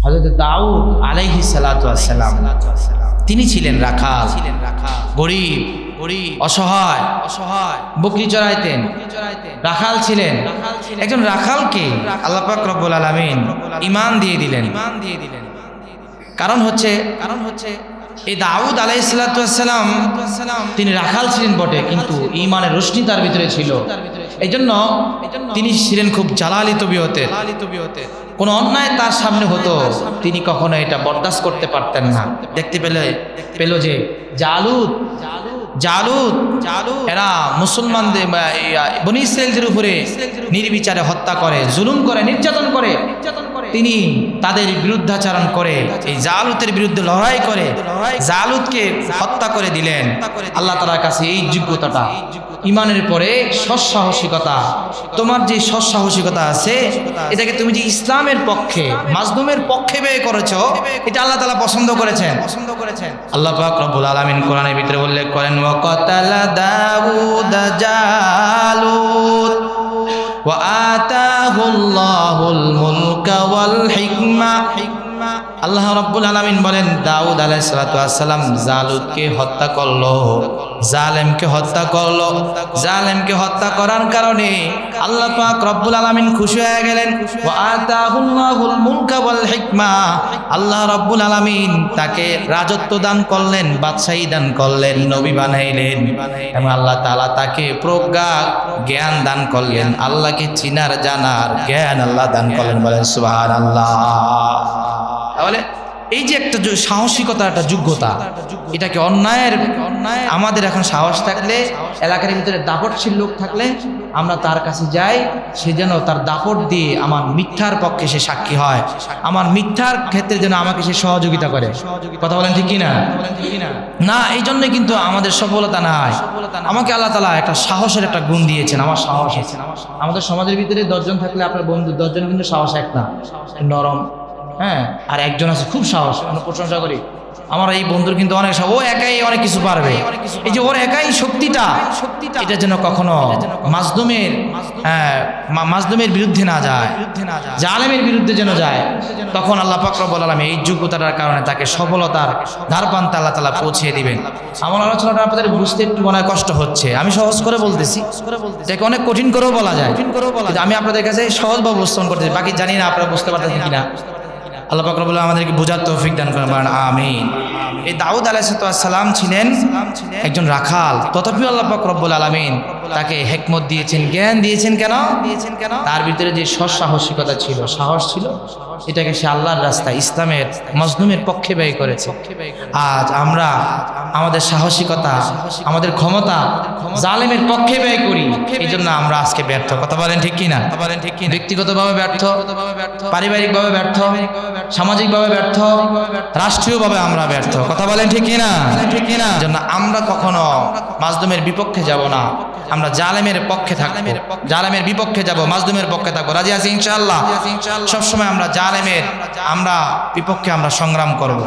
হযরত দাউদ আলাইহিস সালাতু ওয়াস সালাম তিনি ছিলেন রাখাল, গরিব, অসহায়, বকরি চড়াইতেন, রাখাল ছিলেন। একজন রাখালকে আল্লাহ পাক রব্বুল আলামিন ঈমান দিয়ে দিলেন। কারণ হচ্ছে এই দাউদ আলাইহিস সালাতু ওয়াস সালাম তিনি রাখাল ছিলেন বটে, কিন্তু ঈমানের রোশনি তার ভিতরে ছিল। এইজন্য তিনি ছিলেন খুব জালালি তবিয়তের। কোনো অন্যায় তার সামনে হতো তিনি কখনো এটা বরদাস্ত করতে পারতেন না। দেখতে পেল যে জালুত এরা মুসলমানদের বনী ইসরাঈলদের উপরে নির্বিচারে হত্যা করে, জুলুম করে, নির্যাতন করে। তিনি তাদের বিরুদ্ধাচরণ করে এই জালুতের বিরুদ্ধে লড়াই করে জালুতকে হত্যা করে দিলেন। আল্লাহ তাআলার কাছে এই যোগ্যতাটা, ঈমানের পরে সৎসাহসিকতা, তোমার যে সৎসাহসিকতা আছে এটাকে তুমি যে ইসলামের পক্ষে, মাজলুমের পক্ষে ব্যয় করেছো, এটা আল্লাহ তাআলা পছন্দ করেছেন। আল্লাহ পাক রব্বুল আলামিন কোরআনের ভিতরে উল্লেখ করেন, ওয়া কাতালা দাউদ জালুত ওয়া আতাহুল্লাহুল মুলকা ওয়াল হিকমা। আল্লাহ রাব্বুল আলামিন বলেন দাউদ আলাইহিস সালাতু ওয়াস সালাম জালুতকে হত্যা করলো, জালেমকে হত্যা করার কারণে আল্লাহ পাক রব্বুল আলামিন খুশি হয়ে গেলেন। ওয়া আতাহুল্লাহুল মুলকা ওয়াল হিকমা, আল্লাহ রাব্বুল আলামিন তাকে রাজত্ব দান করলেন, বাদশাহী দান করলেন, নবী বানাইলেন, এবং আল্লাহ তাআলা তাকে প্রজ্ঞা জ্ঞান দান করলেন, আল্লাহকে চিনার জানার জ্ঞান আল্লাহ দান করলেন। বলেন সুবহানাল্লাহ। তাহলে এই যে একটা সাহসিকতা, একটা যোগ্যতা, এটাকে অন্যায়ের আমাদের এখন সাহস থাকলে, এলাকার ভিতরে দাপটশীল লোক থাকলে আমরা তার কাছে যাই, সে যেন তার দাপট দিয়ে আমার মিথ্যার পক্ষে সে সাক্ষী হয়, আমার মিথ্যার ক্ষেত্রে যেন আমাকে সে সহযোগিতা করে। কথা বলেন ঠিক কিনা? না, এই জন্য কিন্তু আমাদের সফলতা নাই। আমাকে আল্লাহ তাআলা একটা সাহসের একটা গুণ দিয়েছেন, আমার সাহস আছে। আমাদের সমাজের ভিতরে 10 জন থাকলে আপনার বন্ধু 10 জন কিন্তু সাহস এক না, নরম। হ্যাঁ, আর একজন আছে খুব সাহস, আমরা প্রশংসা করি। আমার এই বন্ধুর কিন্তু অনেক সাহস, ও একাই অনেক কিছু পারবে। এই যে ওর একাই শক্তিটা, এটা যেন কখনো মাজলুমের বিরুদ্ধে না যায়, জালেমের বিরুদ্ধে যেন যায়। তখন আল্লাহ পাক রব্বুল আলামিন এই যোগ্যতার কারণে তাকে সফলতার ধারপ্রান্তে আল্লাহ তাআলা পৌঁছে দিবেন। আমার আলোচনাটা আপনাদের বুঝতে একটু মনে কষ্ট হচ্ছে, আমি সহজ করে বলতেছি, এটাকে অনেক কঠিন করেও বলা যায়, কিন্তু আমি আপনাদের কাছে সহজভাবে উপস্থাপন করতেছি। বাকি জানি না আপনারা বুঝতে পারতেছেন কিনা। আল্লাহ পাক রব্বুল আলামিন আমাদেরকে বোঝার তৌফিক দান করেন, বলেন আমিন। এই দাউদ আলাইহিস সালাম ছিলেন একজন রাখাল, তথাপিও আল্লাহ পাক রব্বুল আলামিন তাকে হিকমত দিয়েছেন, জ্ঞান দিয়েছেন। কেন? তার ভিতরে যে সৎসাহসিকতা ছিল, সাহস ছিল, এটাকে সে আল্লাহর রাস্তায়, ইসলামের, মাজলুমের পক্ষে ব্যয় করেছে। আজ আমরা আমাদের সাহসিকতা, আমাদের ক্ষমতা জালেমের পক্ষে ব্যয় করি, এই জন্য আমরা আজকে ব্যর্থ। কথা বলেন ঠিক কিনা? ব্যক্তিগতভাবে ব্যর্থ, পারিবারিকভাবে ব্যর্থ, সামাজিকভাবে ব্যর্থ, রাষ্ট্রীয়ভাবে আমরা ব্যর্থ। কথা বলেন ঠিক কিনা? জন্য আমরা কখনো মাজলুমের বিপক্ষে যাব না, আমরা জালেমের পক্ষে থাকবো, জালেমের বিপক্ষে যাব, মাজলুমের পক্ষে থাকবো। রাজি আছি ইনশাআল্লাহ? সবসময় আমরা জালেমের বিপক্ষে আমরা সংগ্রাম করব।